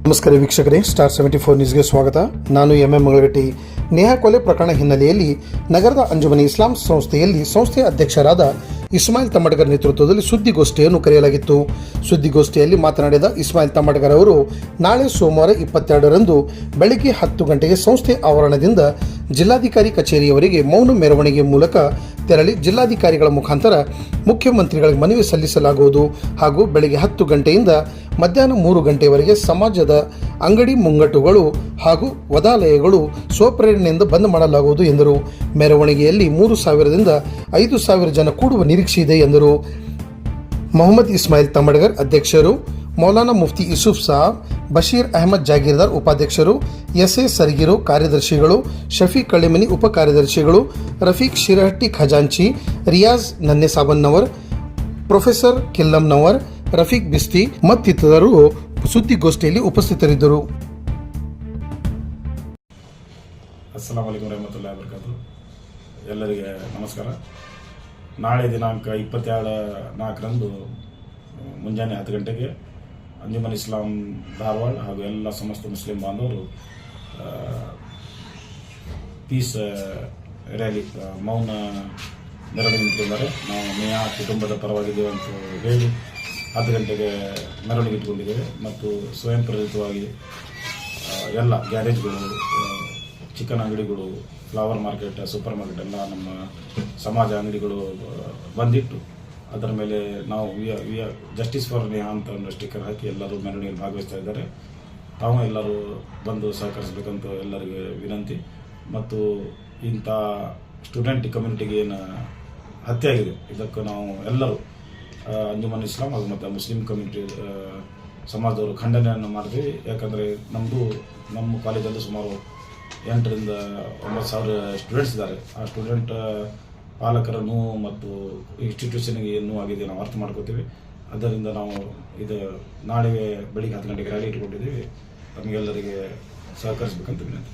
ನಮಸ್ಕಾರ ವೀಕ್ಷಕರೇ, ಸ್ಟಾರ್ 74 ನ್ಯೂಸ್ಗೆ ಸ್ವಾಗತ. ನಾನು ಎಂಎಂ ಮಂಗಳಗಟ್ಟಿ. ನೇಹಾ ಕೊಲೆ ಪ್ರಕರಣ ಹಿನ್ನೆಲೆಯಲ್ಲಿ ನಗರದ ಅಂಜುಮನಿ ಇಸ್ಲಾಂ ಸಂಸ್ಥೆಯಲ್ಲಿ ಸಂಸ್ಥೆಯ ಅಧ್ಯಕ್ಷರಾದ ಇಸ್ಮಾಯಿಲ್ ತಮ್ಮಡ್ಗರ್ ನೇತೃತ್ವದಲ್ಲಿ ಸುದ್ದಿಗೋಷ್ಠಿಯನ್ನು ಕರೆಯಲಾಗಿತ್ತು. ಸುದ್ದಿಗೋಷ್ಠಿಯಲ್ಲಿ ಮಾತನಾಡಿದ ಇಸ್ಮಾಯಿಲ್ ತಮ್ಮಡ್ಗರ್ ಅವರು, ನಾಳೆ ಸೋಮವಾರ 22ರಂದು ಬೆಳಗ್ಗೆ 10 ಗಂಟೆಗೆ ಸಂಸ್ಥೆ ಆವರಣದಿಂದ ಜಿಲ್ಲಾಧಿಕಾರಿ ಕಚೇರಿಯವರೆಗೆ ಮೌನ ಮೆರವಣಿಗೆ ಮೂಲಕ ತೆರಳಿ ಜಿಲ್ಲಾಧಿಕಾರಿಗಳ ಮುಖಾಂತರ ಮುಖ್ಯಮಂತ್ರಿಗಳಿಗೆ ಮನವಿ ಸಲ್ಲಿಸಲಾಗುವುದು ಹಾಗೂ ಬೆಳಗ್ಗೆ 10 ಗಂಟೆಯಿಂದ ಮಧ್ಯಾಹ್ನ 3 ಗಂಟೆಯವರೆಗೆ ಸಮಾಜದ ಅಂಗಡಿ ಮುಂಗಟ್ಟುಗಳು ಹಾಗೂ ವದಾಲಯಗಳು ಸ್ವಪ್ರೇರಣೆಯಿಂದ ಬಂದ್ ಮಾಡಲಾಗುವುದು ಎಂದರು. ಮೆರವಣಿಗೆಯಲ್ಲಿ 3,000ದಿಂದ 5,000 ಜನ ಕೂಡುವ ನಿರೀಕ್ಷೆ ಇದೆ ಎಂದರು. ಮೊಹಮ್ಮದ್ ಇಸ್ಮಾಯಿಲ್ ತಮ್ಮಡ್ಗರ್ ಅಧ್ಯಕ್ಷರು, ಮೌಲಾನಾ ಮುಫ್ತಿ ಯೂಸುಫ್ ಸಾಬ್, ಬಶೀರ್ ಅಹಮದ್ ಜಾಗೀರ್ದಾರ್ ಉಪಾಧ್ಯಕ್ಷರು, ಎಸ್ಎ ಸರ್ಗಿರು ಕಾರ್ಯದರ್ಶಿಗಳು, ಶಫೀಕ್ ಕಳ್ಳಿಮನಿ ಉಪ ಕಾರ್ಯದರ್ಶಿಗಳು, ರಫೀಕ್ ಶಿರಹಟ್ಟಿ ಖಜಾಂಚಿ, ರಿಯಾಜ್ ನನ್ನೆ ಸಾಬನ್ನವರ್, ಪ್ರೊಫೆಸರ್ ಕಿಲ್ಲಂನವರ್, ರಫೀಕ್ ಬಿಸ್ತಿ ಮತ್ತಿತರರು ಸುದ್ದಿಗೋಷ್ಠಿಯಲ್ಲಿ ಉಪಸ್ಥಿತರಿದ್ದರು. ಅಸ್ಸಲಾಂ ವಲೈಕುಂ ರಹಮತುಲ್ಲಾಹಿ ವಬರಕಾತು. ಎಲ್ಲರಿಗೆ ನಮಸ್ಕಾರ. ನಾಳೆ ದಿನಾಂಕ 22/4ರಂದು ಮುಂಜಾನೆ 10 ಗಂಟೆಗೆ ಅಂಜುಮನ್ ಇಸ್ಲಾಂ ಧಾರವಾಡ ಹಾಗೂ ಎಲ್ಲ ಸಮಸ್ತ ಮುಸ್ಲಿಂ ಬಾಂಧವರು ಪೀಸ್ ರ್ಯಾಲಿ ಮೌನ ಮೆರವಣಿಗೆ ಇಟ್ಟಿದ್ದಾರೆ. ನಾವು ನೇಹಾ ಕುಟುಂಬದ ಪರವಾಗಿದ್ದೇವೆ ಅಂತ ಹೇಳಿ 10 ಗಂಟೆಗೆ ಮೆರವಣಿಗೆ ಇಟ್ಕೊಂಡಿದ್ದೇವೆ ಮತ್ತು ಸ್ವಯಂ ಪ್ರೇರಿತವಾಗಿ ಎಲ್ಲ ಗ್ಯಾರೇಜ್ಗಳು, ಚಿಕನ್ ಅಂಗಡಿಗಳು, ಫ್ಲವರ್ ಮಾರ್ಕೆಟ್, ಸೂಪರ್ ಮಾರ್ಕೆಟ್ ಎಲ್ಲ ನಮ್ಮ ಸಮಾಜ ಅಂಗಡಿಗಳು ಬಂದಿಟ್ಟು ಅದರ ಮೇಲೆ ನಾವು ಜಸ್ಟಿಸ್ ಫಾರ್ ನೇಹಾ ಅಂತ ಒಂದು ಸ್ಟಿಕ್ಕರ್ ಹಾಕಿ ಎಲ್ಲರೂ ಮೆರವಣಿಗೆಯಲ್ಲಿ ಭಾಗವಹಿಸ್ತಾ ಇದ್ದಾರೆ. ತಾವು ಎಲ್ಲರೂ ಬಂದು ಸಹಕರಿಸಬೇಕಂತ ಎಲ್ಲರಿಗೆ ವಿನಂತಿ. ಮತ್ತು ಇಂಥ ಸ್ಟೂಡೆಂಟ್ ಕಮ್ಯುನಿಟಿಗೆ ಏನು ಹತ್ಯೆ ಆಗಿದೆ ಇದಕ್ಕೆ ನಾವು ಎಲ್ಲರೂ ಅಂಜುಮನ್ ಇಸ್ಲಾಂ ಹಾಗೂ ಮತ್ತು ಮುಸ್ಲಿಂ ಕಮ್ಯುನಿಟಿ ಸಮಾಜದವರು ಖಂಡನೆಯನ್ನು ಮಾಡ್ತೀವಿ. ಯಾಕಂದರೆ ನಮ್ಮ ಕಾಲೇಜಲ್ಲಿ ಸುಮಾರು 8,000 to 9,000 ಸ್ಟೂಡೆಂಟ್ಸ್ ಇದ್ದಾರೆ. ಆ ಸ್ಟೂಡೆಂಟ್ ಪಾಲಕರ ನೋವು ಮತ್ತು ಇನ್ಸ್ಟಿಟ್ಯೂಷನ್ಗೆ ಏನು ಆಗಿದೆ ನಾವು ಅರ್ಥ ಮಾಡ್ಕೋತೀವಿ. ಅದರಿಂದ ನಾವು ನಾಳೆ ಬೆಳಿಗ್ಗೆ 10 ಗಂಟೆಗೆ ರ್ಯಾಲಿ ಇಟ್ಕೊಂಡಿದ್ದೀವಿ. ತಮಗೆಲ್ಲರಿಗೆ ಸಹಕರಿಸಬೇಕಂತ ವಿನಂತಿ.